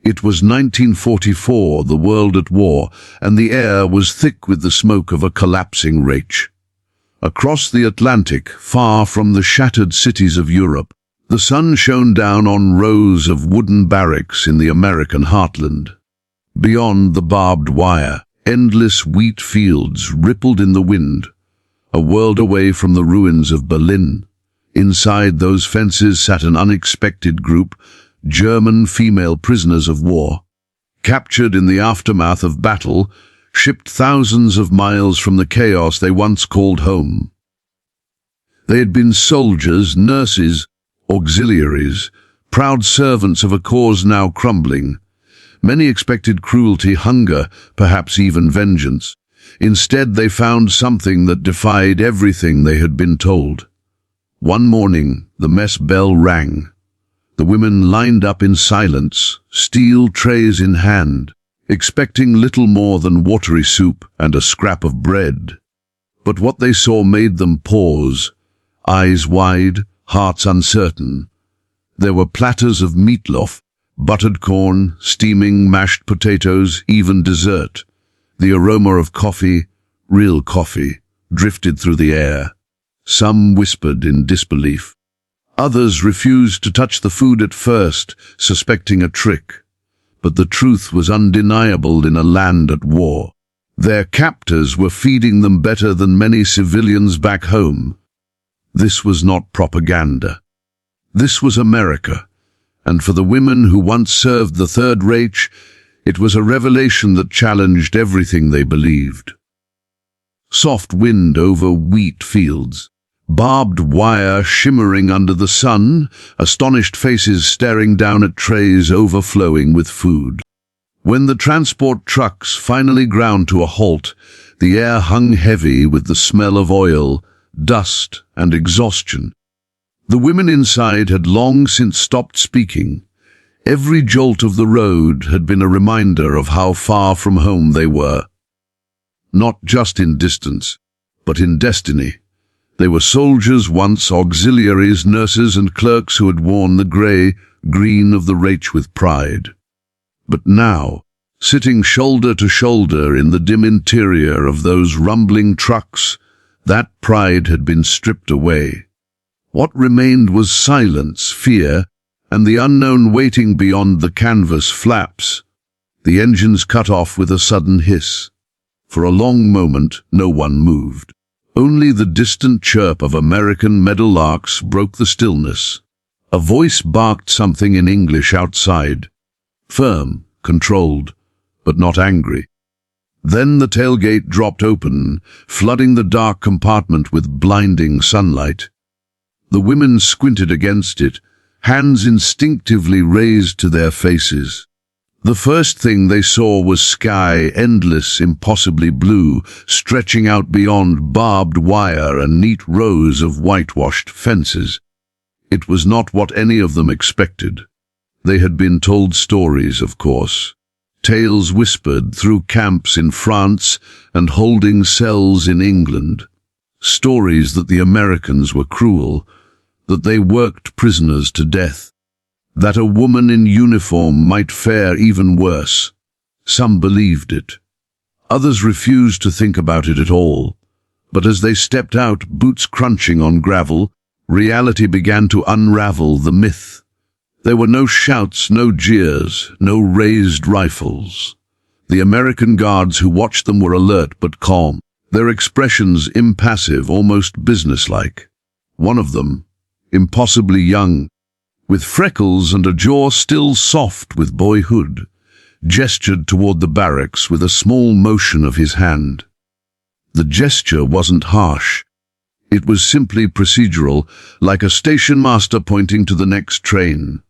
It was 1944, the world at war, and the air was thick with the smoke of a collapsing Reich. Across the Atlantic, far from the shattered cities of Europe, the sun shone down on rows of wooden barracks in the American heartland. Beyond the barbed wire, endless wheat fields rippled in the wind, a world away from the ruins of Berlin. Inside those fences sat an unexpected group, German female prisoners of war, captured in the aftermath of battle, shipped thousands of miles from the chaos they once called home. They had been soldiers, nurses, auxiliaries, proud servants of a cause now crumbling. Many expected cruelty, hunger, perhaps even vengeance. Instead, they found something that defied everything they had been told. One morning, the mess bell rang. The women lined up in silence, steel trays in hand, expecting little more than watery soup and a scrap of bread. But what they saw made them pause, eyes wide, hearts uncertain. There were platters of meatloaf, buttered corn, steaming mashed potatoes, even dessert. The aroma of coffee, real coffee, drifted through the air. Some whispered in disbelief. Others refused to touch the food at first, suspecting a trick. But the truth was undeniable in a land at war. Their captors were feeding them better than many civilians back home. This was not propaganda. This was America, and for the women who once served the Third Reich, it was a revelation that challenged everything they believed. Soft wind over wheat fields, barbed wire shimmering under the sun, astonished faces staring down at trays overflowing with food. When the transport trucks finally ground to a halt, the air hung heavy with the smell of oil, dust, and exhaustion. The women inside had long since stopped speaking. Every jolt of the road had been a reminder of how far from home they were. Not just in distance, but in destiny. They were soldiers once, auxiliaries, nurses, and clerks who had worn the grey, green of the Reich with pride. But now, sitting shoulder to shoulder in the dim interior of those rumbling trucks, that pride had been stripped away. What remained was silence, fear, and the unknown waiting beyond the canvas flaps. The engines cut off with a sudden hiss. For a long moment, no one moved. Only the distant chirp of American meadowlarks broke the stillness. A voice barked something in English outside. Firm, controlled, but not angry. Then the tailgate dropped open, flooding the dark compartment with blinding sunlight. The women squinted against it, hands instinctively raised to their faces. The first thing they saw was sky, endless, impossibly blue, stretching out beyond barbed wire and neat rows of whitewashed fences. It was not what any of them expected. They had been told stories, of course. Tales whispered through camps in France and holding cells in England. Stories that the Americans were cruel, that they worked prisoners to death, that a woman in uniform might fare even worse. Some believed it. Others refused to think about it at all. But as they stepped out, boots crunching on gravel, reality began to unravel the myth. There were no shouts, no jeers, no raised rifles. The American guards who watched them were alert but calm, their expressions impassive, almost businesslike. One of them, impossibly young, with freckles and a jaw still soft with boyhood, gestured toward the barracks with a small motion of his hand. The gesture wasn't harsh. It was simply procedural, like a station master pointing to the next train.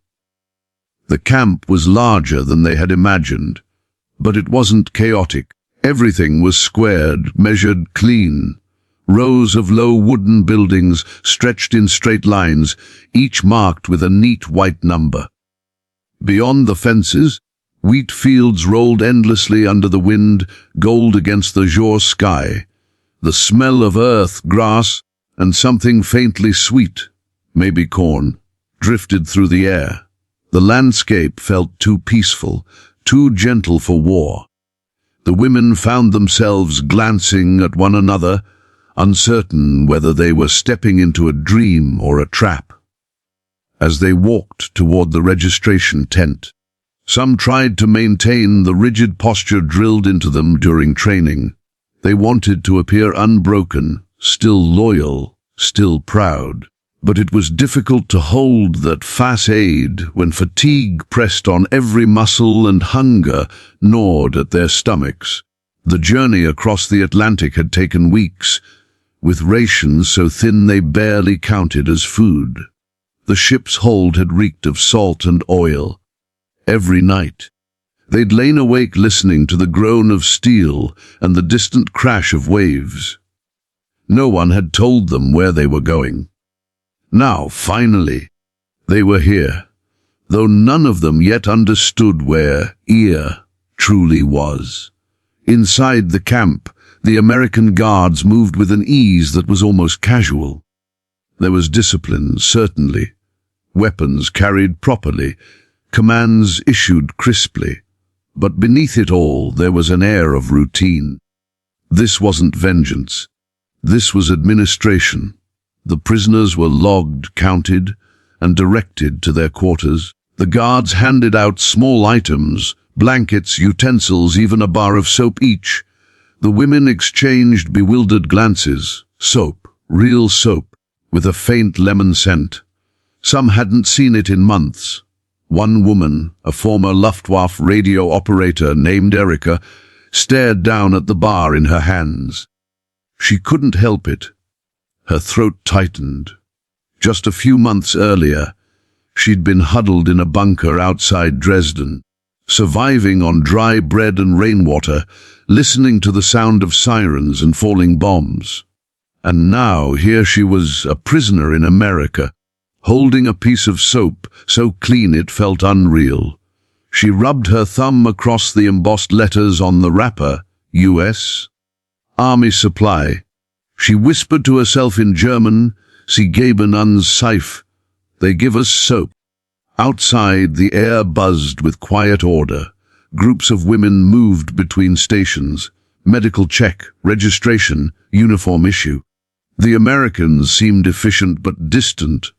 The camp was larger than they had imagined, but it wasn't chaotic. Everything was squared, measured, clean. Rows of low wooden buildings stretched in straight lines, each marked with a neat white number. Beyond the fences, wheat fields rolled endlessly under the wind, gold against the azure sky. The smell of earth, grass, and something faintly sweet, maybe corn, drifted through the air. The landscape felt too peaceful, too gentle for war. The women found themselves glancing at one another, uncertain whether they were stepping into a dream or a trap. As they walked toward the registration tent, some tried to maintain the rigid posture drilled into them during training. They wanted to appear unbroken, still loyal, still proud. But it was difficult to hold that facade when fatigue pressed on every muscle and hunger gnawed at their stomachs. The journey across the Atlantic had taken weeks, with rations so thin they barely counted as food. The ship's hold had reeked of salt and oil. Every night, they'd lain awake listening to the groan of steel and the distant crash of waves. No one had told them where they were going. Now, finally, they were here, though none of them yet understood where ear truly was. Inside the camp, the American guards moved with an ease that was almost casual. There was discipline, certainly, weapons carried properly, commands issued crisply, but beneath it all there was an air of routine. This wasn't vengeance. This was administration. The prisoners were logged, counted, and directed to their quarters. The guards handed out small items, blankets, utensils, even a bar of soap each. The women exchanged bewildered glances. Soap, real soap, with a faint lemon scent. Some hadn't seen it in months. One woman, a former Luftwaffe radio operator named Erica, stared down at the bar in her hands. She couldn't help it. Her throat tightened. Just a few months earlier, she'd been huddled in a bunker outside Dresden, surviving on dry bread and rainwater, listening to the sound of sirens and falling bombs. And now here she was, a prisoner in America, holding a piece of soap so clean it felt unreal. She rubbed her thumb across the embossed letters on the wrapper, U.S. Army Supply. She whispered to herself in German, "Sie geben uns Seife." They give us soap. Outside, the air buzzed with quiet order. Groups of women moved between stations. Medical check, registration, uniform issue. The Americans seemed efficient but distant,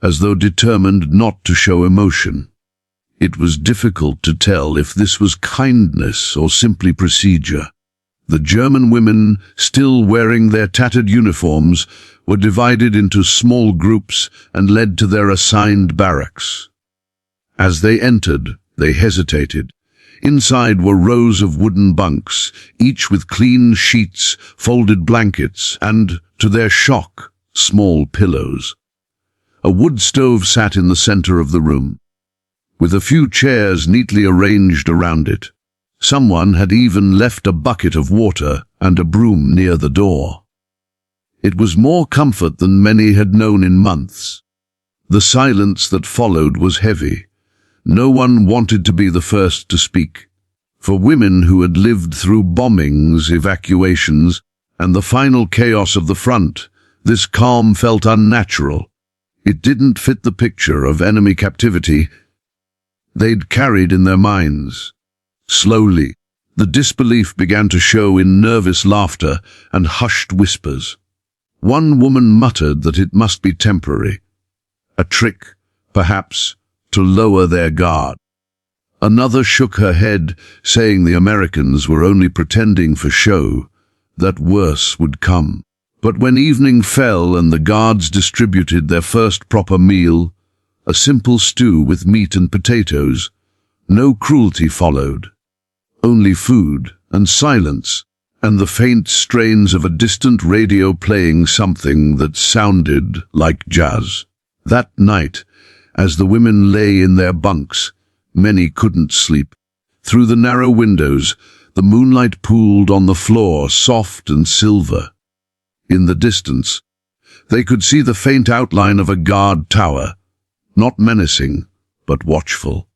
as though determined not to show emotion. It was difficult to tell if this was kindness or simply procedure. The German women, still wearing their tattered uniforms, were divided into small groups and led to their assigned barracks. As they entered, they hesitated. Inside were rows of wooden bunks, each with clean sheets, folded blankets, and, to their shock, small pillows. A wood stove sat in the center of the room, with a few chairs neatly arranged around it. Someone had even left a bucket of water and a broom near the door. It was more comfort than many had known in months. The silence that followed was heavy. No one wanted to be the first to speak. For women who had lived through bombings, evacuations, and the final chaos of the front, this calm felt unnatural. It didn't fit the picture of enemy captivity they'd carried in their minds. Slowly, the disbelief began to show in nervous laughter and hushed whispers. One woman muttered that it must be temporary. A trick, perhaps, to lower their guard. Another shook her head, saying the Americans were only pretending for show, that worse would come. But when evening fell and the guards distributed their first proper meal, a simple stew with meat and potatoes, no cruelty followed. Only food and silence, and the faint strains of a distant radio playing something that sounded like jazz. That night, as the women lay in their bunks, many couldn't sleep. Through the narrow windows, the moonlight pooled on the floor, soft and silver. In the distance, they could see the faint outline of a guard tower, not menacing, but watchful.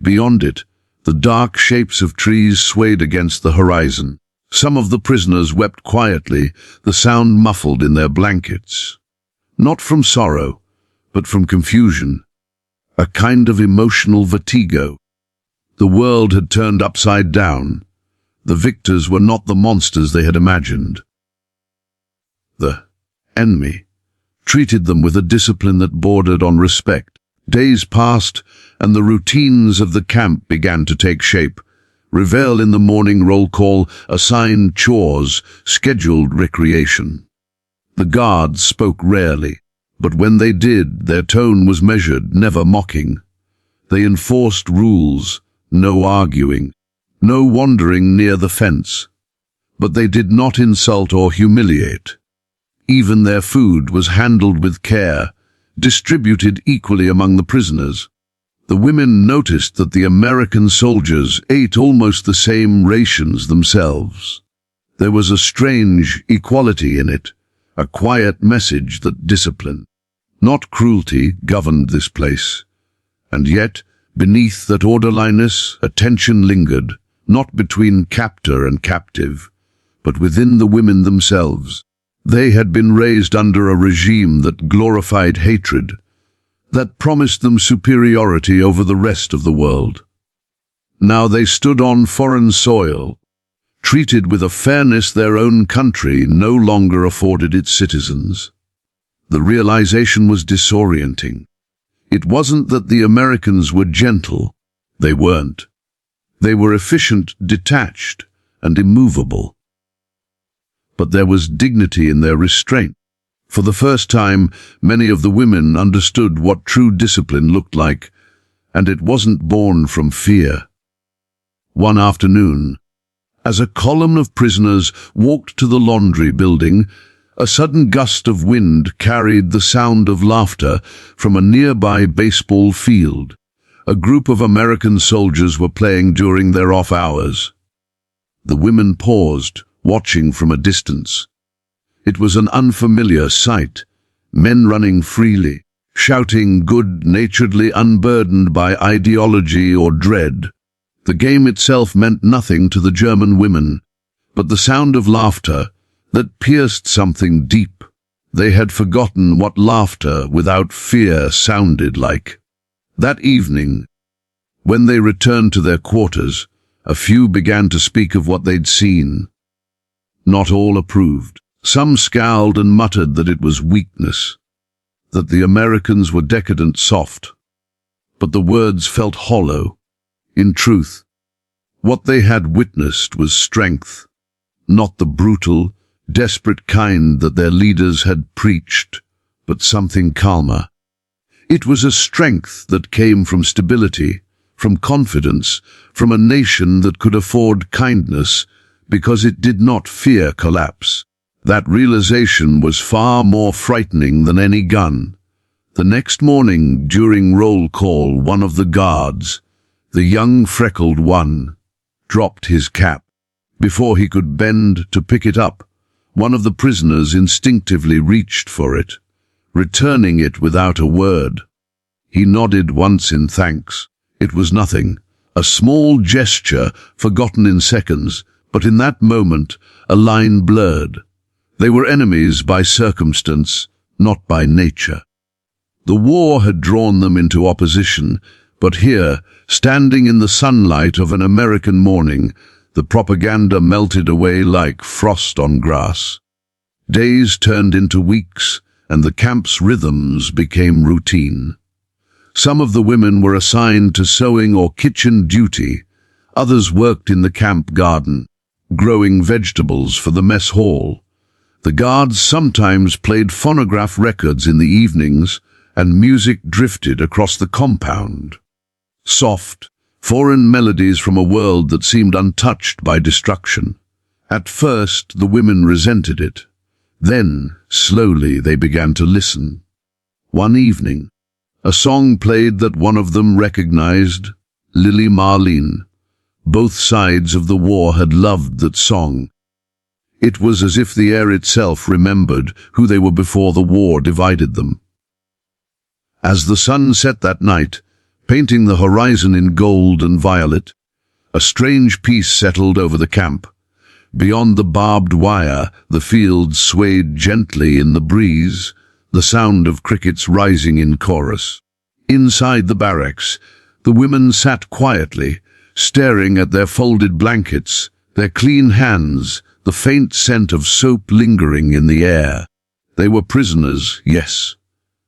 Beyond it, the dark shapes of trees swayed against the horizon. Some of the prisoners wept quietly, the sound muffled in their blankets. Not from sorrow, but from confusion. a kind of emotional vertigo. The world had turned upside down. The victors were not the monsters they had imagined. The enemy treated them with a discipline that bordered on respect. Days passed, and the routines of the camp began to take shape. Revel in the morning roll call, assigned chores, scheduled recreation. The guards spoke rarely, but when they did, their tone was measured, never mocking. They enforced rules, no arguing, no wandering near the fence. But they did not insult or humiliate. Even their food was handled with care, distributed equally among the prisoners. The women noticed that the American soldiers ate almost the same rations themselves. There was a strange equality in it, a quiet message that discipline, not cruelty, governed this place. And yet, beneath that orderliness, a tension lingered, not between captor and captive, but within the women themselves. They had been raised under a regime that glorified hatred, that promised them superiority over the rest of the world. Now they stood on foreign soil, treated with a fairness their own country no longer afforded its citizens. The realization was disorienting. It wasn't that the Americans were gentle. They weren't. They were efficient, detached, and immovable. But there was dignity in their restraint. For the first time, many of the women understood what true discipline looked like, and it wasn't born from fear. One afternoon, as a column of prisoners walked to the laundry building, a sudden gust of wind carried the sound of laughter from a nearby baseball field. A group of American soldiers were playing during their off hours. The women paused, watching from a distance. It was an unfamiliar sight, men running freely, shouting good-naturedly, unburdened by ideology or dread. The game itself meant nothing to the German women, but the sound of laughter that pierced something deep. They had forgotten what laughter without fear sounded like. That evening, when they returned to their quarters, a few began to speak of what they'd seen. Not all approved. Some scowled and muttered that it was weakness, that the Americans were decadent soft. But the words felt hollow. In truth, what they had witnessed was strength, not the brutal, desperate kind that their leaders had preached, but something calmer. It was a strength that came from stability, from confidence, from a nation that could afford kindness because it did not fear collapse. That realization was far more frightening than any gun. The next morning, during roll call, one of the guards, the young freckled one, dropped his cap. Before he could bend to pick it up, one of the prisoners instinctively reached for it, returning it without a word. He nodded once in thanks. It was nothing, a small gesture forgotten in seconds, but in that moment a line blurred. They were enemies by circumstance, not by nature. The war had drawn them into opposition, but here, standing in the sunlight of an American morning, the propaganda melted away like frost on grass. Days turned into weeks, and the camp's rhythms became routine. Some of the women were assigned to sewing or kitchen duty. Others worked in the camp garden, growing vegetables for the mess hall. The guards sometimes played phonograph records in the evenings, and music drifted across the compound. Soft, foreign melodies from a world that seemed untouched by destruction. At first, the women resented it. Then, slowly, they began to listen. One evening, a song played that one of them recognized, Lily Marlene. Both sides of the war had loved that song. It was as if the air itself remembered who they were before the war divided them. As the sun set that night, painting the horizon in gold and violet, a strange peace settled over the camp. Beyond the barbed wire, the fields swayed gently in the breeze, the sound of crickets rising in chorus. Inside the barracks, the women sat quietly, staring at their folded blankets, their clean hands, the faint scent of soap lingering in the air. They were prisoners, yes,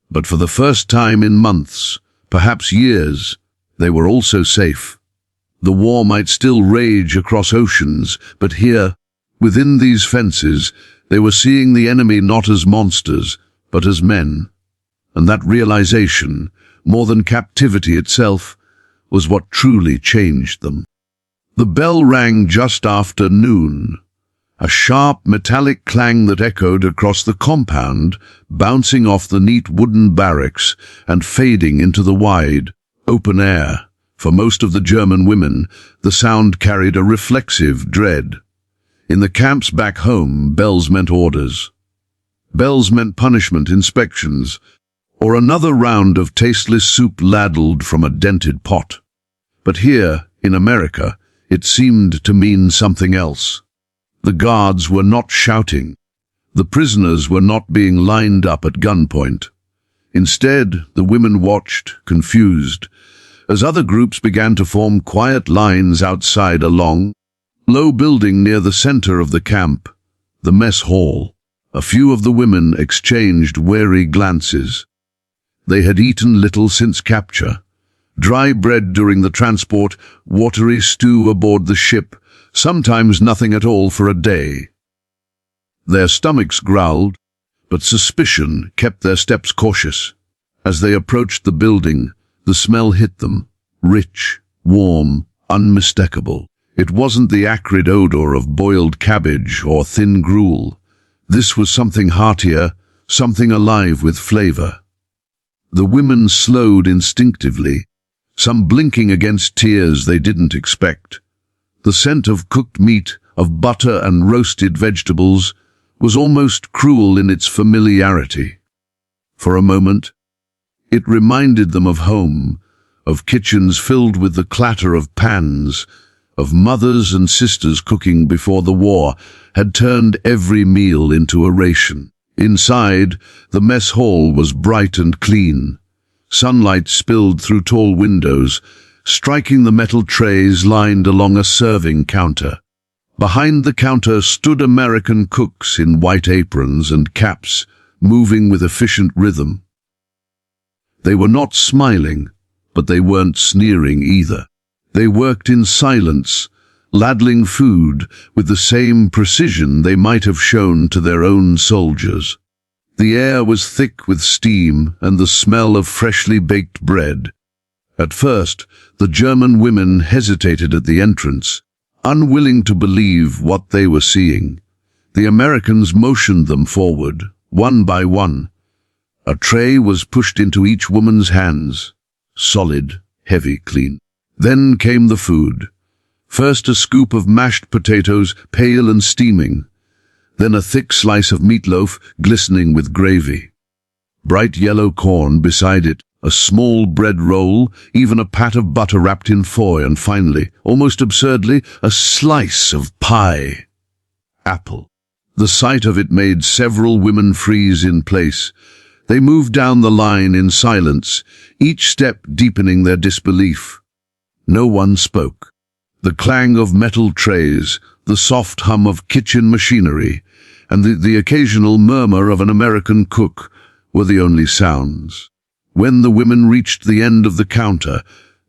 but for the first time in months, perhaps years, they were also safe. The war might still rage across oceans, but here, within these fences, they were seeing the enemy not as monsters, but as men. And that realization, more than captivity itself, was what truly changed them. The bell rang just after noon, a sharp metallic clang that echoed across the compound, bouncing off the neat wooden barracks and fading into the wide, open air. For most of the German women, the sound carried a reflexive dread. In the camps back home, bells meant orders. Bells meant punishment, inspections, or another round of tasteless soup ladled from a dented pot. But here, in America, it seemed to mean something else. The guards were not shouting. The prisoners were not being lined up at gunpoint. Instead, the women watched, confused, as other groups began to form quiet lines outside a long, low building near the center of the camp, the mess hall. A few of the women exchanged wary glances. They had eaten little since capture. Dry bread during the transport, watery stew aboard the ship, sometimes nothing at all for a day. Their stomachs growled, but suspicion kept their steps cautious. As they approached the building, the smell hit them, rich, warm, unmistakable. It wasn't the acrid odor of boiled cabbage or thin gruel. This was something heartier, something alive with flavor. The women slowed instinctively, some blinking against tears they didn't expect. The scent of cooked meat, of butter and roasted vegetables, was almost cruel in its familiarity. For a moment, it reminded them of home, of kitchens filled with the clatter of pans, of mothers and sisters cooking before the war had turned every meal into a ration. Inside, the mess hall was bright and clean. Sunlight spilled through tall windows, striking the metal trays lined along a serving counter. Behind the counter stood American cooks in white aprons and caps, moving with efficient rhythm. They were not smiling, but they weren't sneering either. They worked in silence, ladling food with the same precision they might have shown to their own soldiers. The air was thick with steam and the smell of freshly baked bread. At first, the German women hesitated at the entrance, unwilling to believe what they were seeing. The Americans motioned them forward, one by one. A tray was pushed into each woman's hands, solid, heavy, clean. Then came the food. First a scoop of mashed potatoes, pale and steaming. Then a thick slice of meatloaf, glistening with gravy. Bright yellow corn beside it, a small bread roll, even a pat of butter wrapped in foil, and finally, almost absurdly, a slice of pie. Apple. The sight of it made several women freeze in place. They moved down the line in silence, each step deepening their disbelief. No one spoke. The clang of metal trays, the soft hum of kitchen machinery, and the occasional murmur of an American cook were the only sounds. When the women reached the end of the counter,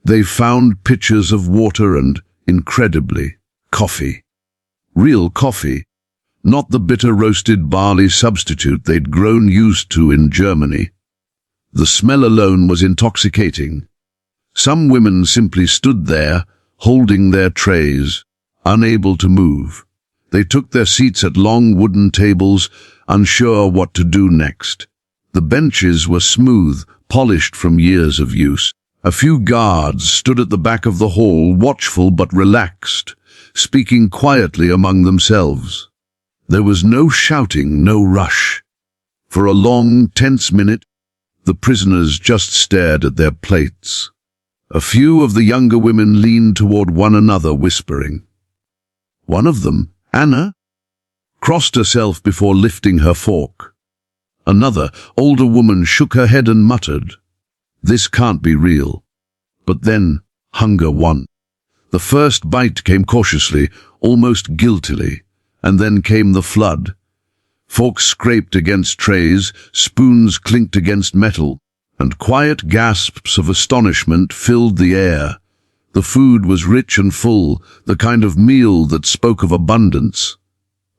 they found pitchers of water and, incredibly, coffee. Real coffee, not the bitter roasted barley substitute they'd grown used to in Germany. The smell alone was intoxicating. Some women simply stood there, holding their trays, unable to move. They took their seats at long wooden tables, unsure what to do next. The benches were smooth, polished from years of use. A few guards stood at the back of the hall, watchful but relaxed, speaking quietly among themselves. There was no shouting, no rush. For a long, tense minute, the prisoners just stared at their plates. A few of the younger women leaned toward one another, whispering. One of them, Anna, crossed herself before lifting her fork. Another, older woman shook her head and muttered. This can't be real. But then, hunger won. The first bite came cautiously, almost guiltily, and then came the flood. Forks scraped against trays, spoons clinked against metal, and quiet gasps of astonishment filled the air. The food was rich and full, the kind of meal that spoke of abundance,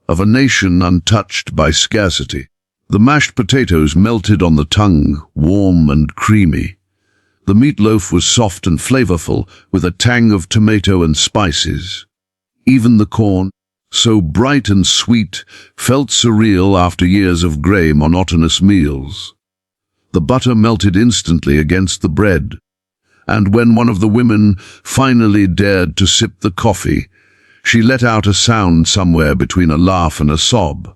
of a nation untouched by scarcity. The mashed potatoes melted on the tongue, warm and creamy. The meatloaf was soft and flavorful, with a tang of tomato and spices. Even the corn, so bright and sweet, felt surreal after years of grey, monotonous meals. The butter melted instantly against the bread, and when one of the women finally dared to sip the coffee, she let out a sound somewhere between a laugh and a sob.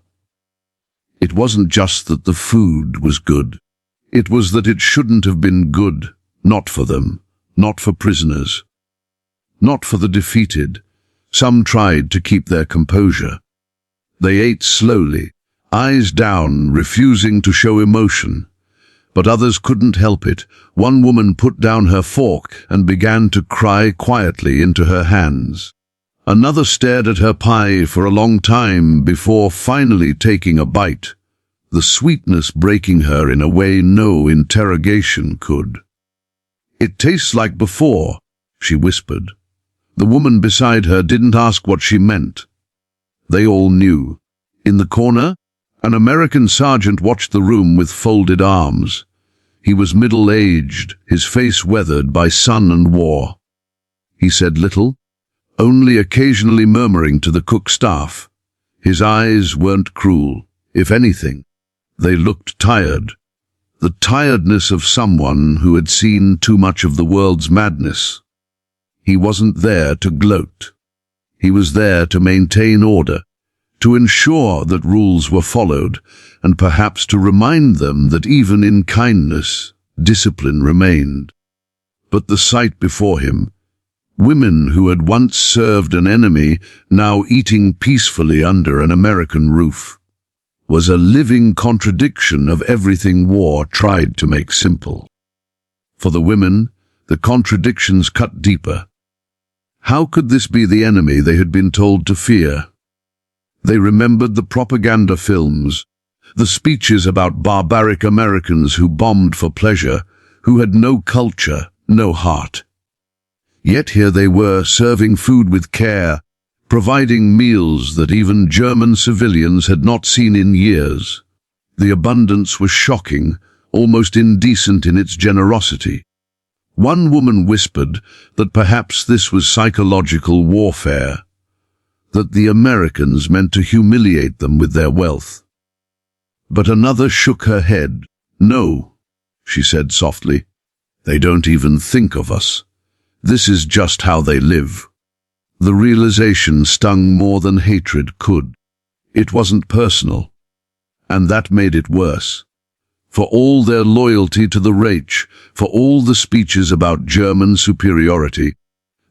It wasn't just that the food was good. It was that it shouldn't have been good, not for them, not for prisoners, not for the defeated. Some tried to keep their composure. They ate slowly, eyes down, refusing to show emotion. But others couldn't help it. One woman put down her fork and began to cry quietly into her hands. Another stared at her pie for a long time before finally taking a bite, the sweetness breaking her in a way no interrogation could. "It tastes like before," she whispered. The woman beside her didn't ask what she meant. They all knew. In the corner, an American sergeant watched the room with folded arms. He was middle-aged, his face weathered by sun and war. He said little, only occasionally murmuring to the cook staff. His eyes weren't cruel. If anything, they looked tired. The tiredness of someone who had seen too much of the world's madness. He wasn't there to gloat. He was there to maintain order, to ensure that rules were followed, and perhaps to remind them that even in kindness, discipline remained. But the sight before him, women who had once served an enemy, now eating peacefully under an American roof, was a living contradiction of everything war tried to make simple. For the women, the contradictions cut deeper. How could this be the enemy they had been told to fear? They remembered the propaganda films, the speeches about barbaric Americans who bombed for pleasure, who had no culture, no heart. Yet here they were, serving food with care, providing meals that even German civilians had not seen in years. The abundance was shocking, almost indecent in its generosity. One woman whispered that perhaps this was psychological warfare, that the Americans meant to humiliate them with their wealth. But another shook her head. "No," she said softly, "they don't even think of us. This is just how they live." The realization stung more than hatred could. It wasn't personal, and that made it worse. For all their loyalty to the Reich, for all the speeches about German superiority,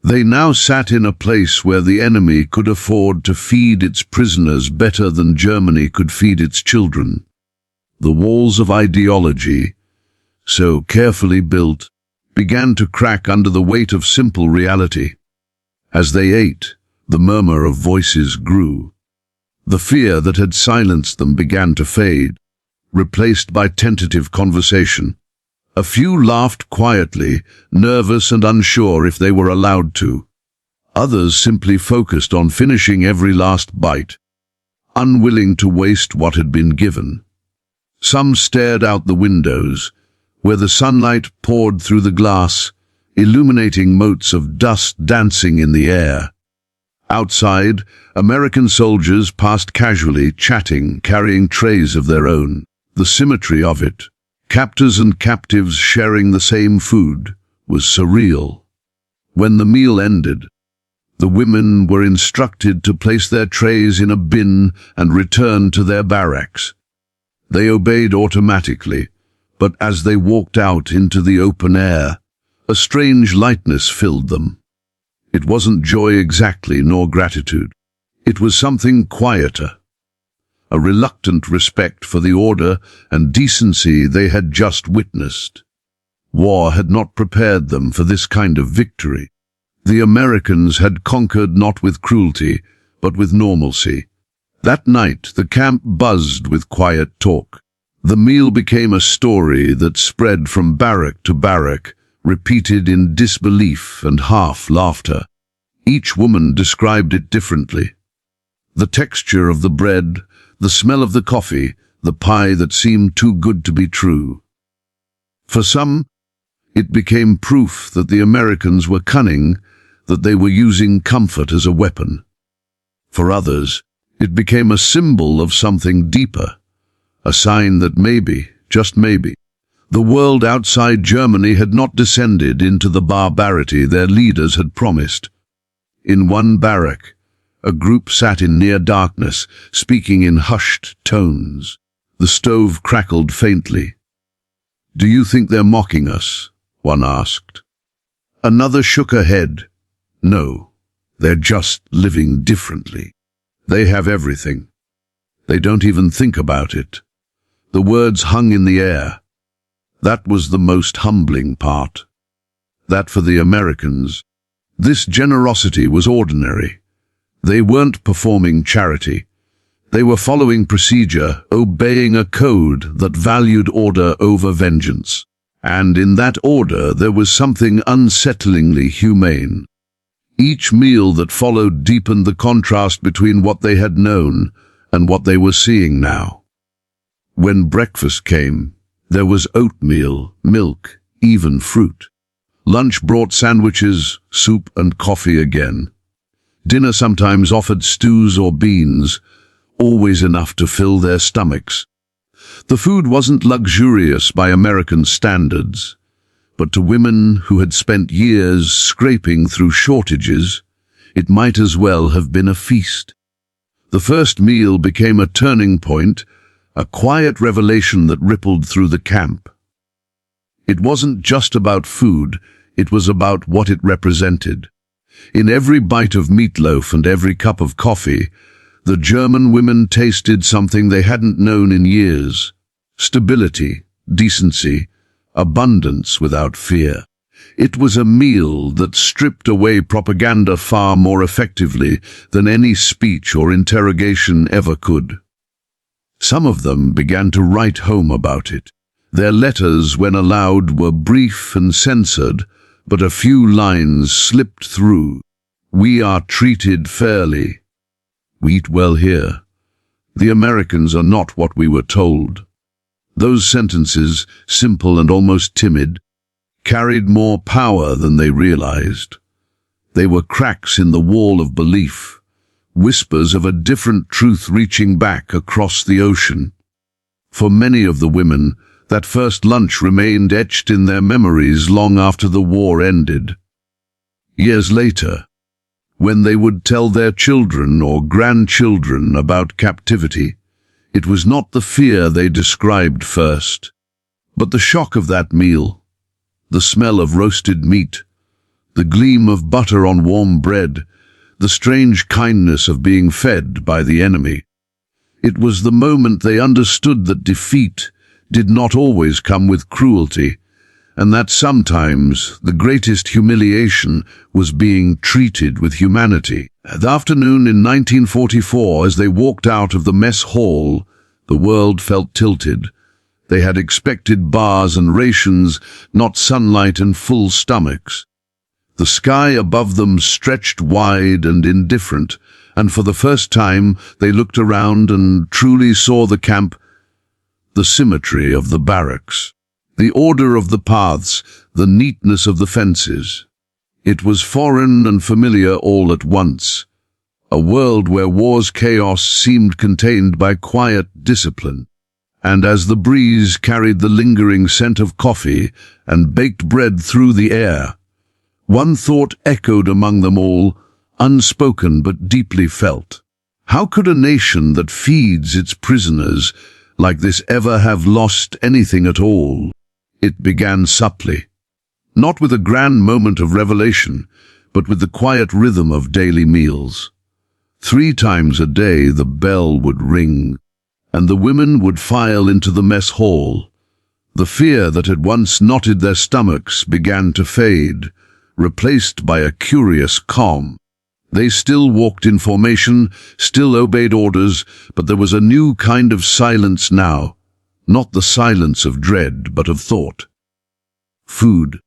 they now sat in a place where the enemy could afford to feed its prisoners better than Germany could feed its children. The walls of ideology, so carefully built, began to crack under the weight of simple reality. As they ate, the murmur of voices grew. The fear that had silenced them began to fade, replaced by tentative conversation. A few laughed quietly, nervous and unsure if they were allowed to. Others simply focused on finishing every last bite, unwilling to waste what had been given. Some stared out the windows, where the sunlight poured through the glass, illuminating motes of dust dancing in the air. Outside, American soldiers passed casually, chatting, carrying trays of their own. The symmetry of it, captors and captives sharing the same food, was surreal. When the meal ended, the women were instructed to place their trays in a bin and return to their barracks. They obeyed automatically, but as they walked out into the open air, a strange lightness filled them. It wasn't joy exactly, nor gratitude. It was something quieter. A reluctant respect for the order and decency they had just witnessed. War had not prepared them for this kind of victory. The Americans had conquered not with cruelty, but with normalcy. That night, the camp buzzed with quiet talk. The meal became a story that spread from barrack to barrack, repeated in disbelief and half laughter. Each woman described it differently. The texture of the bread, the smell of the coffee, the pie that seemed too good to be true. For some, it became proof that the Americans were cunning, that they were using comfort as a weapon. For others, it became a symbol of something deeper, a sign that maybe, just maybe, the world outside Germany had not descended into the barbarity their leaders had promised. In one barrack, a group sat in near darkness, speaking in hushed tones. The stove crackled faintly. "Do you think they're mocking us?" one asked. Another shook her head. "No, they're just living differently. They have everything. They don't even think about it." The words hung in the air. That was the most humbling part. That for the Americans, this generosity was ordinary. They weren't performing charity. They were following procedure, obeying a code that valued order over vengeance. And in that order there was something unsettlingly humane. Each meal that followed deepened the contrast between what they had known and what they were seeing now. When breakfast came, there was oatmeal, milk, even fruit. Lunch brought sandwiches, soup and coffee again. Dinner sometimes offered stews or beans, always enough to fill their stomachs. The food wasn't luxurious by American standards, but to women who had spent years scraping through shortages, it might as well have been a feast. The first meal became a turning point, a quiet revelation that rippled through the camp. It wasn't just about food, it was about what it represented. In every bite of meatloaf and every cup of coffee, the German women tasted something they hadn't known in years: stability, decency, abundance without fear. It was a meal that stripped away propaganda far more effectively than any speech or interrogation ever could. Some of them began to write home about it. Their letters, when allowed, were brief and censored, but a few lines slipped through. "We are treated fairly. We eat well here. The Americans are not what we were told." Those sentences, simple and almost timid, carried more power than they realized. They were cracks in the wall of belief, whispers of a different truth reaching back across the ocean. For many of the women, that first lunch remained etched in their memories long after the war ended. Years later, when they would tell their children or grandchildren about captivity, it was not the fear they described first, but the shock of that meal, the smell of roasted meat, the gleam of butter on warm bread, the strange kindness of being fed by the enemy. It was the moment they understood that defeat did not always come with cruelty, and that sometimes the greatest humiliation was being treated with humanity. That afternoon in 1944, as they walked out of the mess hall, the world felt tilted. They had expected bars and rations, not sunlight and full stomachs. The sky above them stretched wide and indifferent, and for the first time they looked around and truly saw the camp, the symmetry of the barracks, the order of the paths, the neatness of the fences. It was foreign and familiar all at once, a world where war's chaos seemed contained by quiet discipline. And as the breeze carried the lingering scent of coffee and baked bread through the air, one thought echoed among them all, unspoken but deeply felt. How could a nation that feeds its prisoners like this ever have lost anything at all? It began subtly, not with a grand moment of revelation, but with the quiet rhythm of daily meals. 3 times a day the bell would ring, and the women would file into the mess hall, The fear that had once knotted their stomachs began to fade, replaced by a curious calm. They still walked in formation, still obeyed orders, but there was a new kind of silence now, not the silence of dread, but of thought. Food,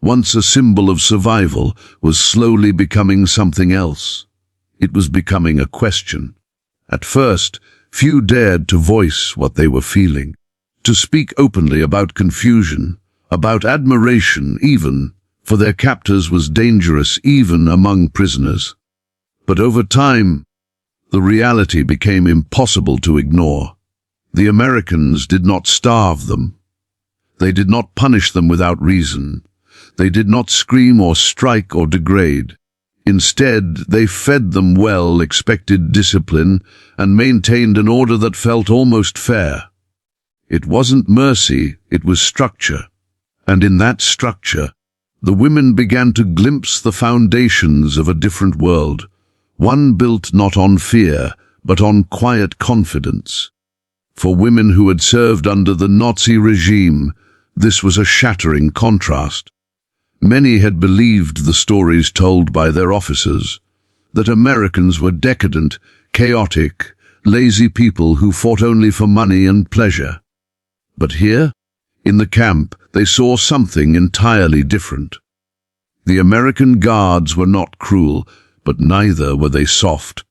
once a symbol of survival, was slowly becoming something else. It was becoming a question. At first, few dared to voice what they were feeling, to speak openly about confusion, about admiration even, for their captors was dangerous even among prisoners. But over time, the reality became impossible to ignore. The Americans did not starve them. They did not punish them without reason. They did not scream or strike or degrade. Instead, they fed them well, expected discipline, and maintained an order that felt almost fair. It wasn't mercy, it was structure. And in that structure, the women began to glimpse the foundations of a different world, one built not on fear, but on quiet confidence. For women who had served under the Nazi regime, this was a shattering contrast. Many had believed the stories told by their officers, that Americans were decadent, chaotic, lazy people who fought only for money and pleasure. But here, in the camp, they saw something entirely different. The American guards were not cruel, but neither were they soft.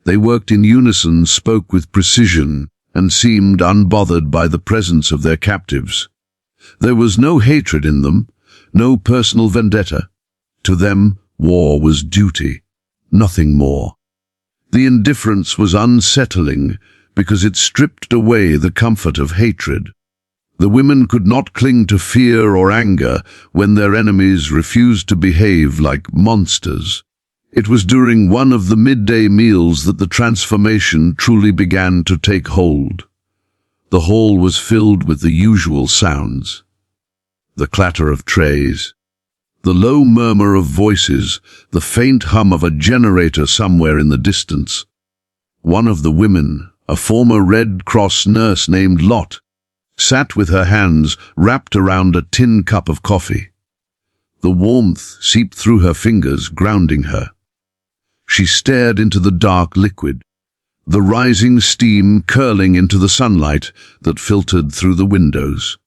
They worked in unison, spoke with precision, and seemed unbothered by the presence of their captives. There was no hatred in them, no personal vendetta. To them, war was duty, nothing more. The indifference was unsettling because it stripped away the comfort of hatred. The women could not cling to fear or anger when their enemies refused to behave like monsters. It was during one of the midday meals that the transformation truly began to take hold. The hall was filled with the usual sounds. The clatter of trays, the low murmur of voices, the faint hum of a generator somewhere in the distance. One of the women, a former Red Cross nurse named Lot, sat with her hands wrapped around a tin cup of coffee. The warmth seeped through her fingers, grounding her. She stared into the dark liquid, the rising steam curling into the sunlight that filtered through the windows.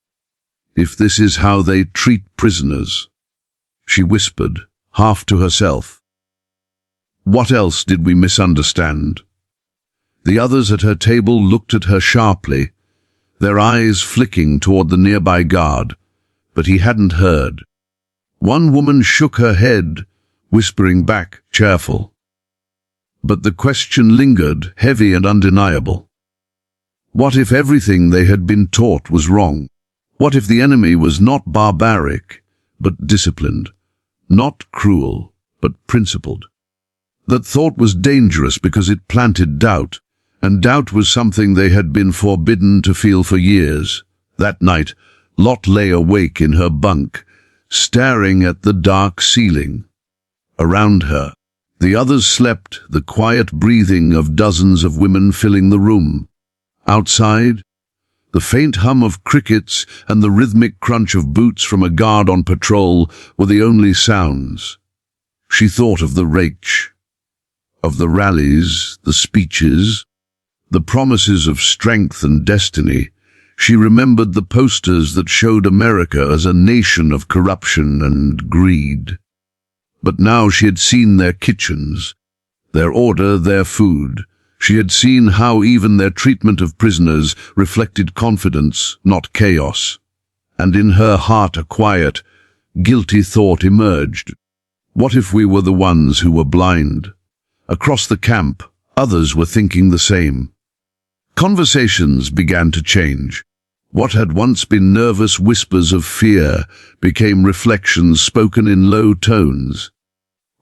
"If this is how they treat prisoners," she whispered, half to herself. What else did we misunderstand? The others at her table looked at her sharply, their eyes flicking toward the nearby guard, but he hadn't heard. One woman shook her head, whispering back, "Careful." But the question lingered, heavy and undeniable. What if everything they had been taught was wrong? What if the enemy was not barbaric, but disciplined, not cruel, but principled? That thought was dangerous because it planted doubt, and doubt was something they had been forbidden to feel for years. That night, Lot lay awake in her bunk, staring at the dark ceiling. Around her, the others slept, the quiet breathing of dozens of women filling the room. Outside, the faint hum of crickets and the rhythmic crunch of boots from a guard on patrol were the only sounds. She thought of the Reich, of the rallies, the speeches, the promises of strength and destiny. She remembered the posters that showed America as a nation of corruption and greed. But now she had seen their kitchens, their order, their food. She had seen how even their treatment of prisoners reflected confidence, not chaos. And in her heart a quiet, guilty thought emerged. What if we were the ones who were blind? Across the camp, others were thinking the same. Conversations began to change. What had once been nervous whispers of fear became reflections spoken in low tones.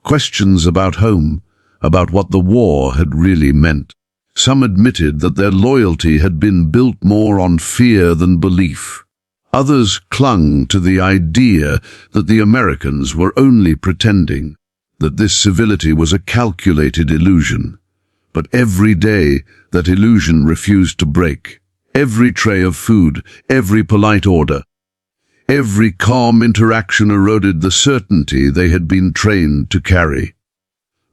Questions about home, about what the war had really meant. Some admitted that their loyalty had been built more on fear than belief. Others clung to the idea that the Americans were only pretending, that this civility was a calculated illusion. But every day that illusion refused to break. Every tray of food, every polite order, every calm interaction eroded the certainty they had been trained to carry.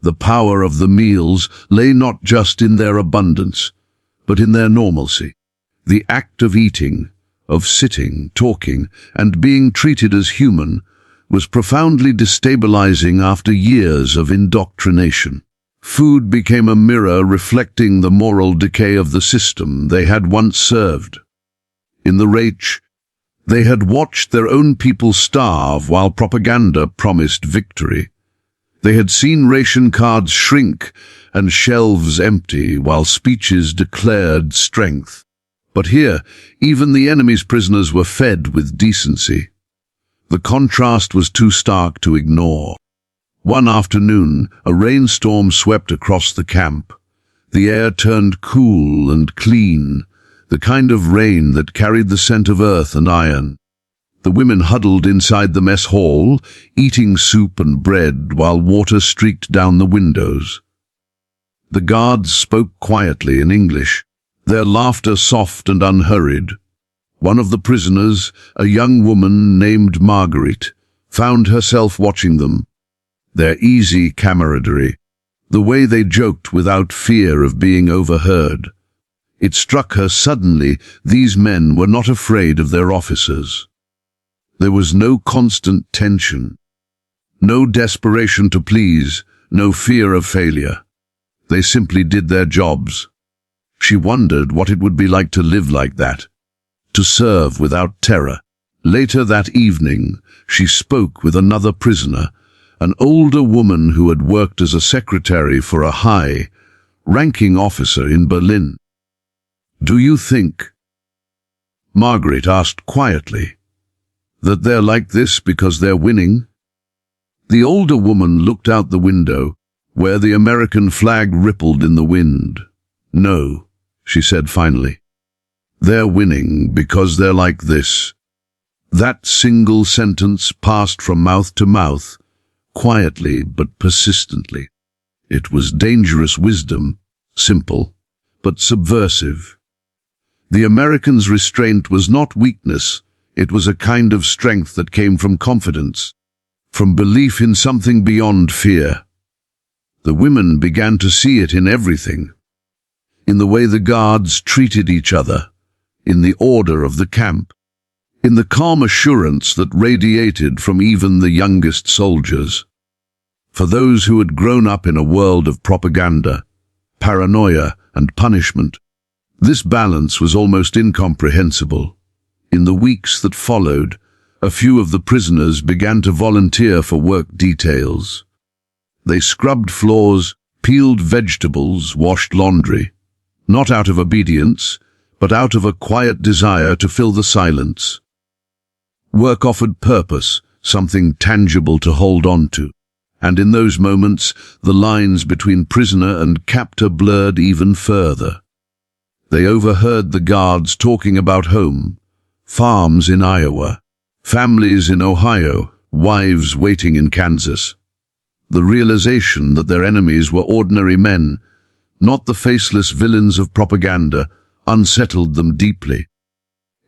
The power of the meals lay not just in their abundance, but in their normalcy. The act of eating, of sitting, talking, and being treated as human was profoundly destabilizing after years of indoctrination. Food became a mirror reflecting the moral decay of the system they had once served. In the Reich, they had watched their own people starve while propaganda promised victory. They had seen ration cards shrink and shelves empty while speeches declared strength. But here, even the enemy's prisoners were fed with decency. The contrast was too stark to ignore. One afternoon, a rainstorm swept across the camp. The air turned cool and clean, the kind of rain that carried the scent of earth and iron. The women huddled inside the mess hall, eating soup and bread while water streaked down the windows. The guards spoke quietly in English, their laughter soft and unhurried. One of the prisoners, a young woman named Marguerite, found herself watching them. Their easy camaraderie, the way they joked without fear of being overheard. It struck her suddenly these men were not afraid of their officers. There was no constant tension, no desperation to please, no fear of failure. They simply did their jobs. She wondered what it would be like to live like that, to serve without terror. Later that evening, she spoke with another prisoner, an older woman who had worked as a secretary for a high-ranking officer in Berlin. "Do you think," Margaret asked quietly, "that they're like this because they're winning?" The older woman looked out the window, where the American flag rippled in the wind. "No," she said finally. "They're winning because they're like this." That single sentence passed from mouth to mouth, quietly but persistently. It was dangerous wisdom, simple, but subversive. The Americans' restraint was not weakness, it was a kind of strength that came from confidence, from belief in something beyond fear. The women began to see it in everything, in the way the guards treated each other, in the order of the camp, in the calm assurance that radiated from even the youngest soldiers. For those who had grown up in a world of propaganda, paranoia, and punishment, this balance was almost incomprehensible. In the weeks that followed, a few of the prisoners began to volunteer for work details. They scrubbed floors, peeled vegetables, washed laundry, not out of obedience, but out of a quiet desire to fill the silence. Work offered purpose, something tangible to hold on to, and in those moments the lines between prisoner and captor blurred even further. They overheard the guards talking about home, farms in Iowa, families in Ohio, wives waiting in Kansas. The realization that their enemies were ordinary men, not the faceless villains of propaganda, unsettled them deeply.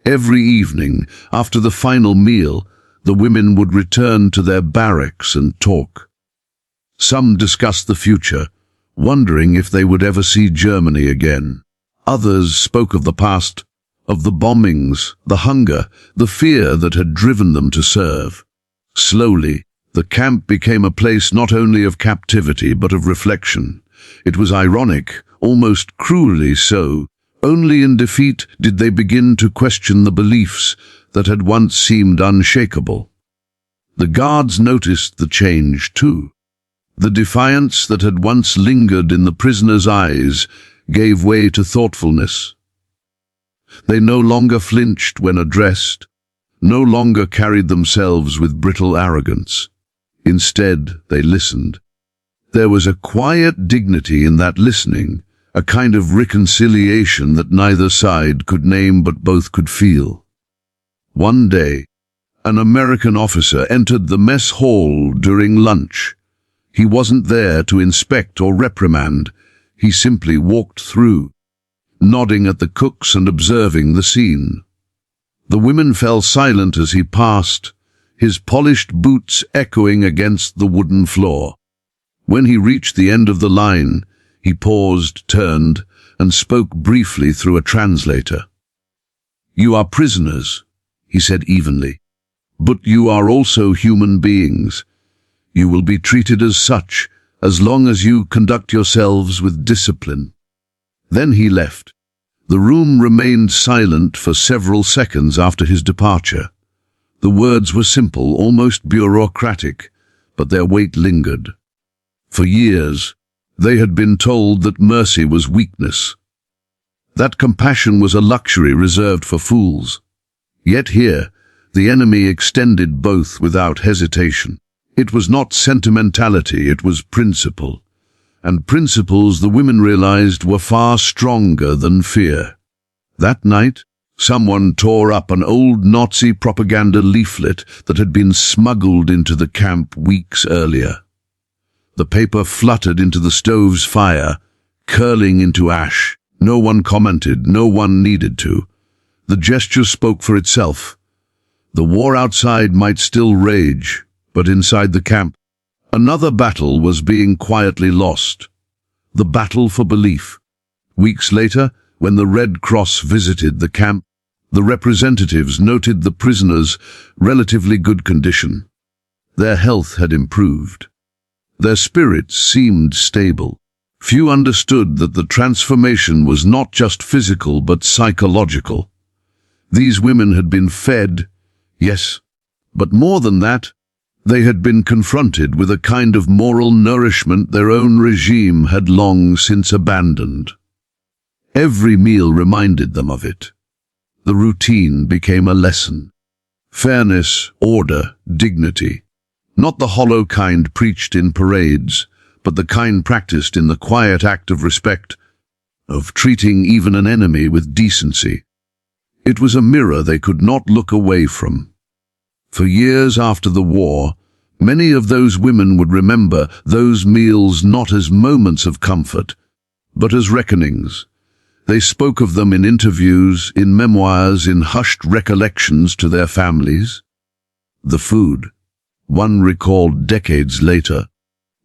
Every evening, after the final meal, the women would return to their barracks and talk. Some discussed the future, wondering if they would ever see Germany again. Others spoke of the past, of the bombings, the hunger, the fear that had driven them to serve. Slowly, the camp became a place not only of captivity but of reflection. It was ironic, almost cruelly so. Only in defeat did they begin to question the beliefs that had once seemed unshakable. The guards noticed the change too. The defiance that had once lingered in the prisoners' eyes gave way to thoughtfulness. They no longer flinched when addressed, no longer carried themselves with brittle arrogance. Instead, they listened. There was a quiet dignity in that listening, a kind of reconciliation that neither side could name but both could feel. One day, an American officer entered the mess hall during lunch. He wasn't there to inspect or reprimand, he simply walked through. nodding at the cooks and observing the scene. The women fell silent as he passed, his polished boots echoing against the wooden floor. When he reached the end of the line, he paused, turned, and spoke briefly through a translator. "You are prisoners," he said evenly, "but you are also human beings. You will be treated as such, as long as you conduct yourselves with discipline." Then he left. The room remained silent for several seconds after his departure. The words were simple, almost bureaucratic, but their weight lingered. For years, they had been told that mercy was weakness, that compassion was a luxury reserved for fools. Yet here, the enemy extended both without hesitation. It was not sentimentality, it was principle. And principles, the women realized, were far stronger than fear. That night, someone tore up an old Nazi propaganda leaflet that had been smuggled into the camp weeks earlier. The paper fluttered into the stove's fire, curling into ash. No one commented, no one needed to. The gesture spoke for itself. The war outside might still rage, but inside the camp, another battle was being quietly lost. The battle for belief. Weeks later, when the Red Cross visited the camp, the representatives noted the prisoners' relatively good condition. Their health had improved. Their spirits seemed stable. Few understood that the transformation was not just physical but psychological. These women had been fed, yes, but more than that, they had been confronted with a kind of moral nourishment their own regime had long since abandoned. Every meal reminded them of it. The routine became a lesson. Fairness, order, dignity. Not the hollow kind preached in parades, but the kind practiced in the quiet act of respect, of treating even an enemy with decency. It was a mirror they could not look away from. For years after the war, many of those women would remember those meals not as moments of comfort, but as reckonings. They spoke of them in interviews, in memoirs, in hushed recollections to their families. The food, one recalled decades later,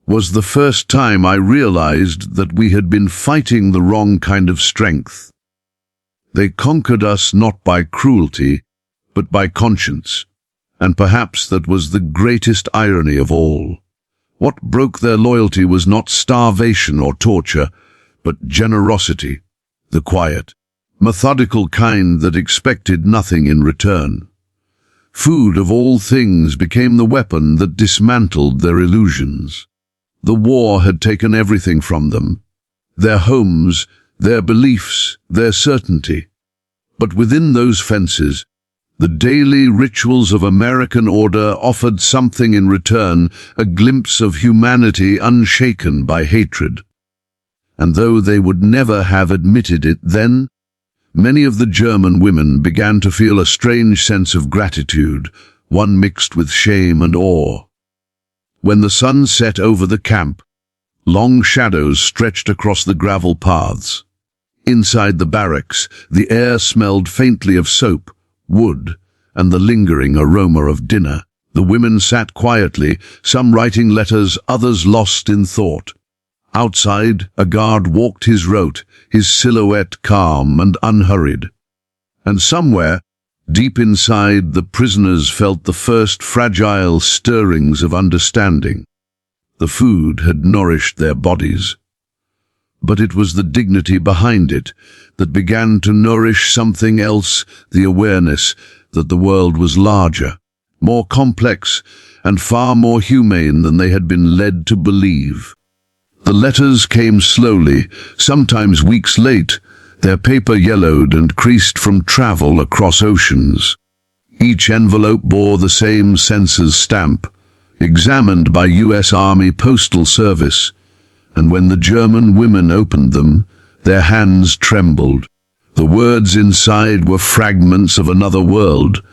was the first time I realized that we had been fighting the wrong kind of strength. They conquered us not by cruelty, but by conscience. And perhaps that was the greatest irony of all. What broke their loyalty was not starvation or torture, but generosity, the quiet, methodical kind that expected nothing in return. Food, of all things, became the weapon that dismantled their illusions. The war had taken everything from them, their homes, their beliefs, their certainty. But within those fences, the daily rituals of American order offered something in return, a glimpse of humanity unshaken by hatred. And though they would never have admitted it then, many of the German women began to feel a strange sense of gratitude, one mixed with shame and awe. When the sun set over the camp, long shadows stretched across the gravel paths. Inside the barracks, the air smelled faintly of soap, wood, and the lingering aroma of dinner. The women sat quietly, some writing letters, others lost in thought. Outside, a guard walked his rote, his silhouette calm and unhurried. And somewhere, deep inside, the prisoners felt the first fragile stirrings of understanding. The food had nourished their bodies, but it was the dignity behind it that began to nourish something else, the awareness that the world was larger, more complex, and far more humane than they had been led to believe. The letters came slowly, sometimes weeks late, their paper yellowed and creased from travel across oceans. Each envelope bore the same census stamp, examined by U.S. Army Postal Service, and when the German women opened them, their hands trembled. The words inside were fragments of another world,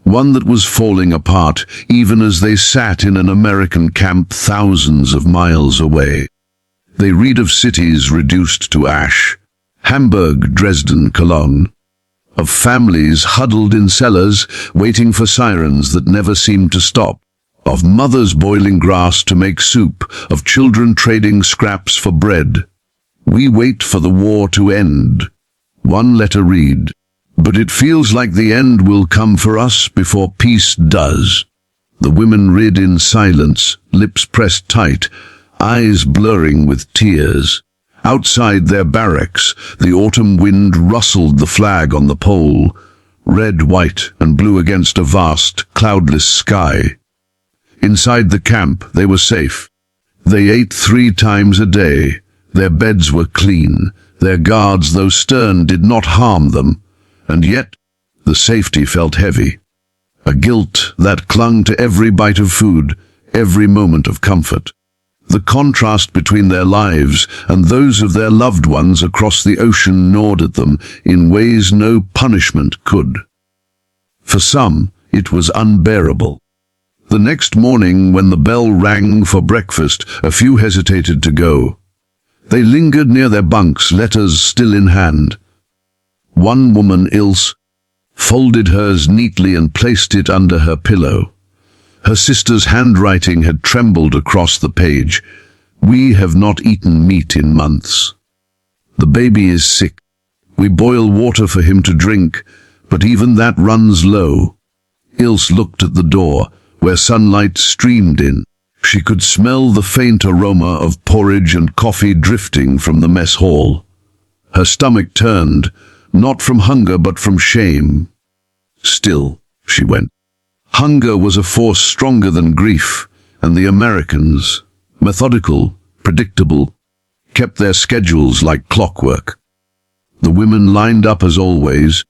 one that was falling apart even as they sat in an American camp thousands of miles away. They read of cities reduced to ash, Hamburg, Dresden, Cologne. Of families huddled in cellars, waiting for sirens that never seemed to stop. Of mothers boiling grass to make soup, of children trading scraps for bread. We wait for the war to end. One letter read, but it feels like the end will come for us before peace does. The women read in silence, lips pressed tight, eyes blurring with tears. Outside their barracks, the autumn wind rustled the flag on the pole, red, white, and blue against a vast, cloudless sky. Inside the camp, they were safe. They ate 3 times a day. Their beds were clean. Their guards, though stern, did not harm them. And yet, the safety felt heavy. A guilt that clung to every bite of food, every moment of comfort. The contrast between their lives and those of their loved ones across the ocean gnawed at them in ways no punishment could. For some, it was unbearable. The next morning, when the bell rang for breakfast, a few hesitated to go. They lingered near their bunks, letters still in hand. One woman, Ilse, folded hers neatly and placed it under her pillow. Her sister's handwriting had trembled across the page. We have not eaten meat in months. The baby is sick. We boil water for him to drink, but even that runs low. Ilse looked at the door, where sunlight streamed in. She could smell the faint aroma of porridge and coffee drifting from the mess hall. Her stomach turned, not from hunger but from shame. Still, she went. Hunger was a force stronger than grief, and the Americans, methodical, predictable, kept their schedules like clockwork. The women lined up as always,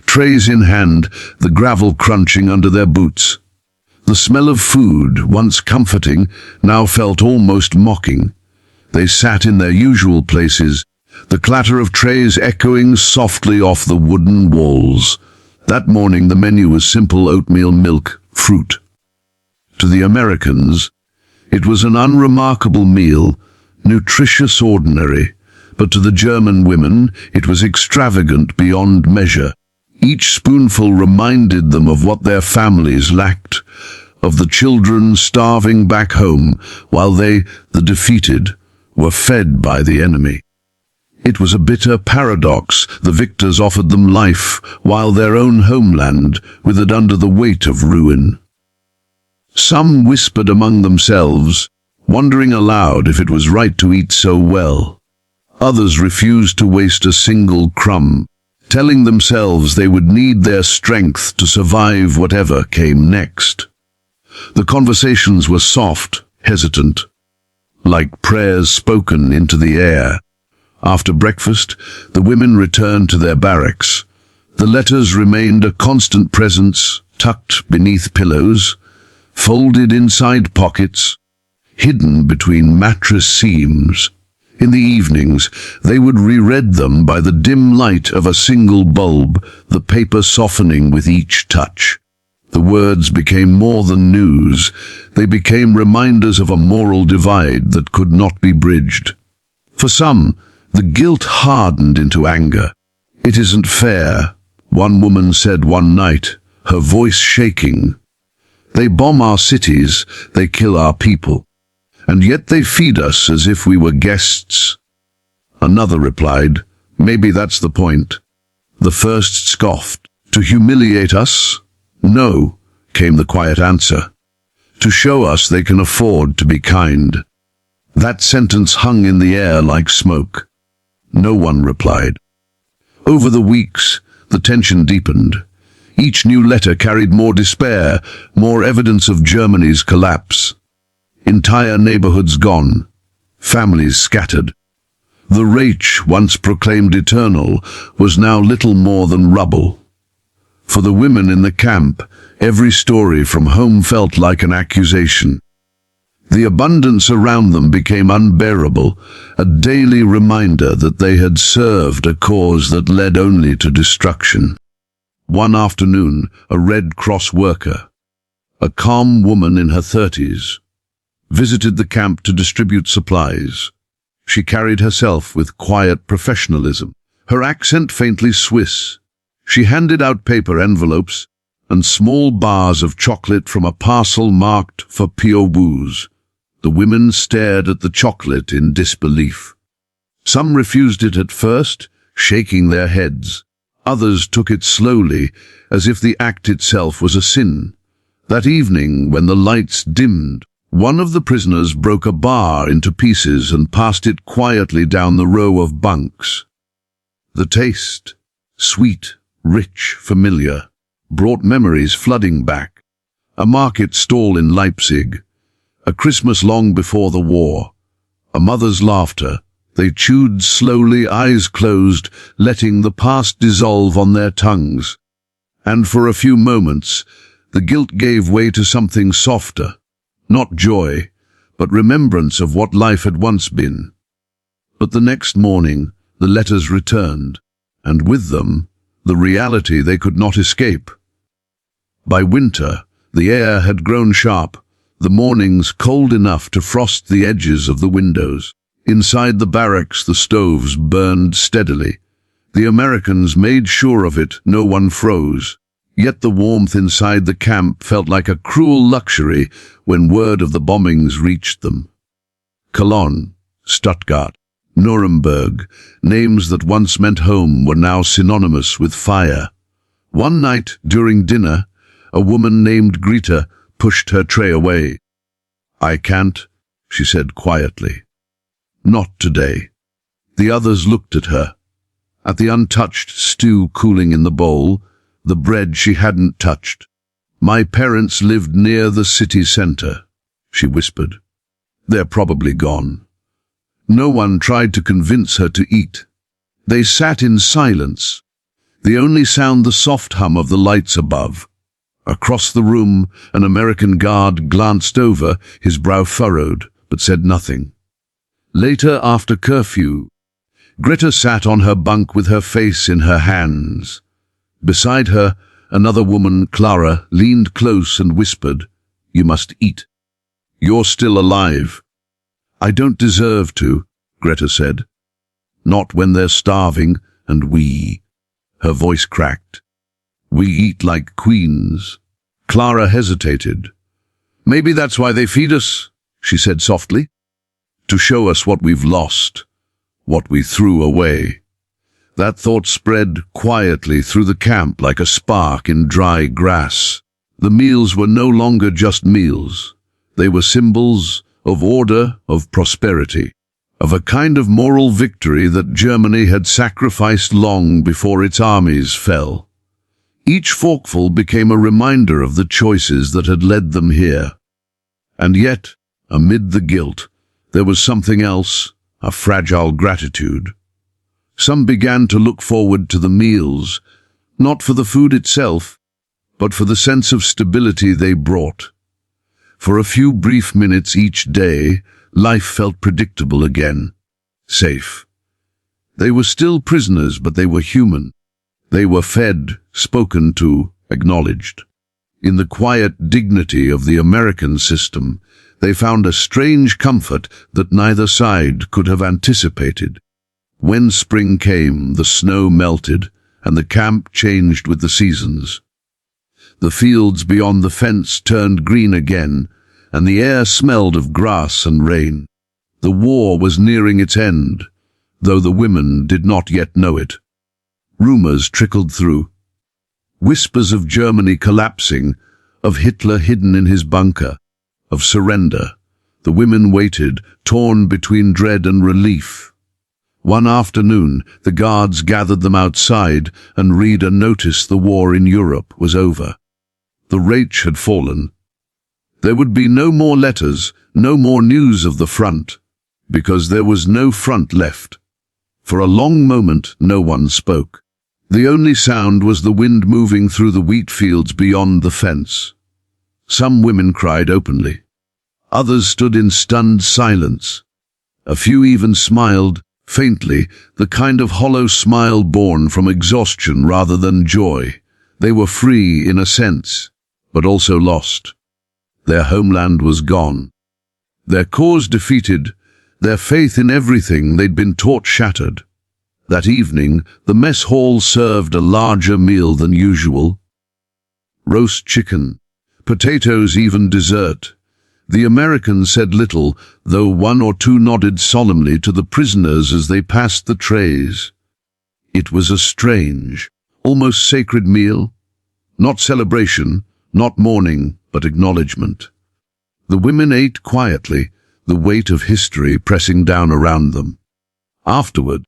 trays in hand, the gravel crunching under their boots. The smell of food, once comforting, now felt almost mocking. They sat in their usual places, the clatter of trays echoing softly off the wooden walls. That morning the menu was simple: oatmeal, milk, fruit. To the Americans, it was an unremarkable meal, nutritious, ordinary, but to the German women it was extravagant beyond measure. Each spoonful reminded them of what their families lacked, of the children starving back home, while they, the defeated, were fed by the enemy. It was a bitter paradox. The victors offered them life, while their own homeland withered under the weight of ruin. Some whispered among themselves, wondering aloud if it was right to eat so well. Others refused to waste a single crumb, telling themselves they would need their strength to survive whatever came next. The conversations were soft, hesitant, like prayers spoken into the air. After breakfast, the women returned to their barracks. The letters remained a constant presence, tucked beneath pillows, folded inside pockets, hidden between mattress seams. In the evenings, they would reread them by the dim light of a single bulb, the paper softening with each touch. The words became more than news. They became reminders of a moral divide that could not be bridged. For some, the guilt hardened into anger. "It isn't fair," one woman said one night, her voice shaking. "They bomb our cities, they kill our people, and yet they feed us as if we were guests." Another replied, "Maybe that's the point." The first scoffed. "To humiliate us?" "No," came the quiet answer. "To show us they can afford to be kind." That sentence hung in the air like smoke. No one replied. Over the weeks, the tension deepened. Each new letter carried more despair, more evidence of Germany's collapse. Entire neighborhoods gone, families scattered. The Reich, once proclaimed eternal, was now little more than rubble. For the women in the camp, every story from home felt like an accusation. The abundance around them became unbearable, a daily reminder that they had served a cause that led only to destruction. One afternoon, a Red Cross worker, a calm woman in her 30s, visited the camp to distribute supplies. She carried herself with quiet professionalism, her accent faintly Swiss. She handed out paper envelopes and small bars of chocolate from a parcel marked for POWs. The women stared at the chocolate in disbelief. Some refused it at first, shaking their heads. Others took it slowly, as if the act itself was a sin. That evening, when the lights dimmed, one of the prisoners broke a bar into pieces and passed it quietly down the row of bunks. The taste, sweet, rich, familiar, brought memories flooding back. A market stall in Leipzig, a Christmas long before the war, a mother's laughter. They chewed slowly, eyes closed, letting the past dissolve on their tongues. And for a few moments, the guilt gave way to something softer. Not joy, but remembrance of what life had once been. But the next morning, the letters returned, and with them, the reality they could not escape. By winter, the air had grown sharp, the mornings cold enough to frost the edges of the windows. Inside the barracks, the stoves burned steadily. The Americans made sure of it, no one froze. Yet the warmth inside the camp felt like a cruel luxury when word of the bombings reached them. Cologne, Stuttgart, Nuremberg, names that once meant home were now synonymous with fire. One night, during dinner, a woman named Greta pushed her tray away. "I can't," she said quietly. "Not today." The others looked at her, at the untouched stew cooling in the bowl, the bread she hadn't touched. "My parents lived near the city center," she whispered. "They're probably gone." No one tried to convince her to eat. They sat in silence, the only sound the soft hum of the lights above. Across the room, an American guard glanced over, his brow furrowed, but said nothing. Later, after curfew, Greta sat on her bunk with her face in her hands. Beside her, another woman, Clara, leaned close and whispered, "You must eat. You're still alive." "I don't deserve to," Greta said. "Not when they're starving, and we..." Her voice cracked. "We eat like queens." Clara hesitated. "Maybe that's why they feed us," she said softly. "To show us what we've lost, what we threw away." That thought spread quietly through the camp like a spark in dry grass. The meals were no longer just meals. They were symbols of order, of prosperity, of a kind of moral victory that Germany had sacrificed long before its armies fell. Each forkful became a reminder of the choices that had led them here. And yet, amid the guilt, there was something else, a fragile gratitude. Some began to look forward to the meals, not for the food itself, but for the sense of stability they brought. For a few brief minutes each day, life felt predictable again, safe. They were still prisoners, but they were human. They were fed, spoken to, acknowledged. In the quiet dignity of the American system, they found a strange comfort that neither side could have anticipated. When spring came, the snow melted, and the camp changed with the seasons. The fields beyond the fence turned green again, and the air smelled of grass and rain. The war was nearing its end, though the women did not yet know it. Rumors trickled through. Whispers of Germany collapsing, of Hitler hidden in his bunker, of surrender. The women waited, torn between dread and relief. One afternoon, the guards gathered them outside, and Rita noticed the war in Europe was over. The rage had fallen. There would be no more letters, no more news of the front, because there was no front left. For a long moment, no one spoke. The only sound was the wind moving through the wheat fields beyond the fence. Some women cried openly. Others stood in stunned silence. A few even smiled, faintly, the kind of hollow smile born from exhaustion rather than joy. They were free in a sense, but also lost. Their homeland was gone. Their cause defeated, their faith in everything they'd been taught shattered. That evening, the mess hall served a larger meal than usual. Roast chicken, potatoes, even dessert. The Americans said little, though one or two nodded solemnly to the prisoners as they passed the trays. It was a strange, almost sacred meal. Not celebration, not mourning, but acknowledgement. The women ate quietly, the weight of history pressing down around them. Afterward,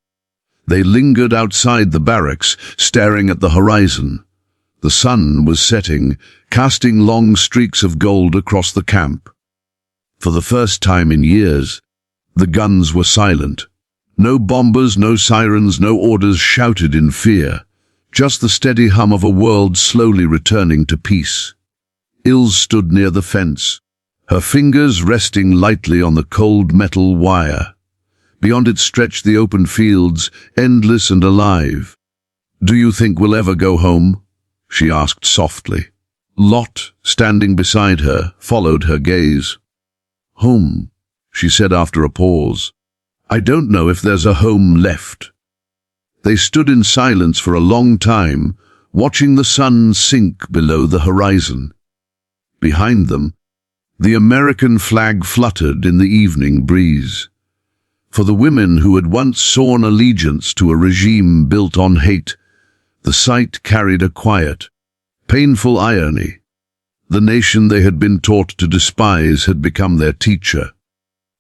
they lingered outside the barracks, staring at the horizon. The sun was setting, casting long streaks of gold across the camp. For the first time in years, the guns were silent. No bombers, no sirens, no orders shouted in fear. Just the steady hum of a world slowly returning to peace. Ilse stood near the fence, her fingers resting lightly on the cold metal wire. Beyond it stretched the open fields, endless and alive. "Do you think we'll ever go home?" she asked softly. Lot, standing beside her, followed her gaze. "Home," she said after a pause. "I don't know if there's a home left." They stood in silence for a long time, watching the sun sink below the horizon. Behind them, the American flag fluttered in the evening breeze. For the women who had once sworn allegiance to a regime built on hate, the sight carried a quiet, painful irony. The nation they had been taught to despise had become their teacher.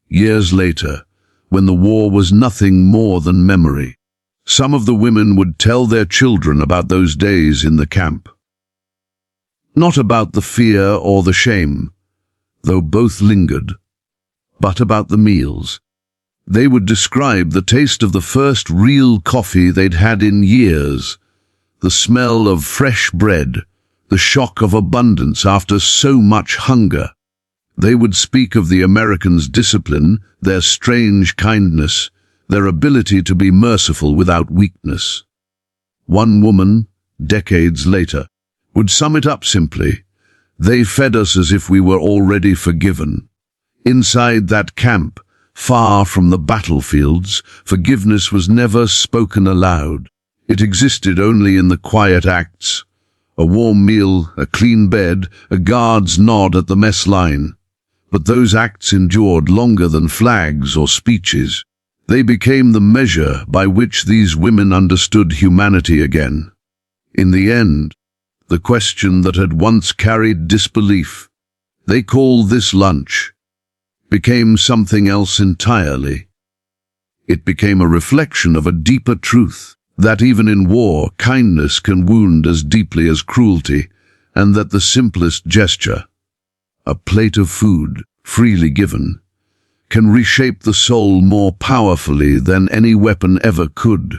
Years later, when the war was nothing more than memory, some of the women would tell their children about those days in the camp. Not about the fear or the shame, though both lingered, but about the meals. They would describe the taste of the first real coffee they'd had in years, the smell of fresh bread, the shock of abundance after so much hunger. They would speak of the Americans' discipline, their strange kindness, their ability to be merciful without weakness. One woman, decades later, would sum it up simply: "They fed us as if we were already forgiven." Inside that camp, far from the battlefields, forgiveness was never spoken aloud. It existed only in the quiet acts: a warm meal, a clean bed, a guard's nod at the mess line. But those acts endured longer than flags or speeches. They became the measure by which these women understood humanity again. In the end, the question that had once carried disbelief, "They call this lunch," became something else entirely. It became a reflection of a deeper truth, that even in war, kindness can wound as deeply as cruelty, and that the simplest gesture, a plate of food, freely given, can reshape the soul more powerfully than any weapon ever could.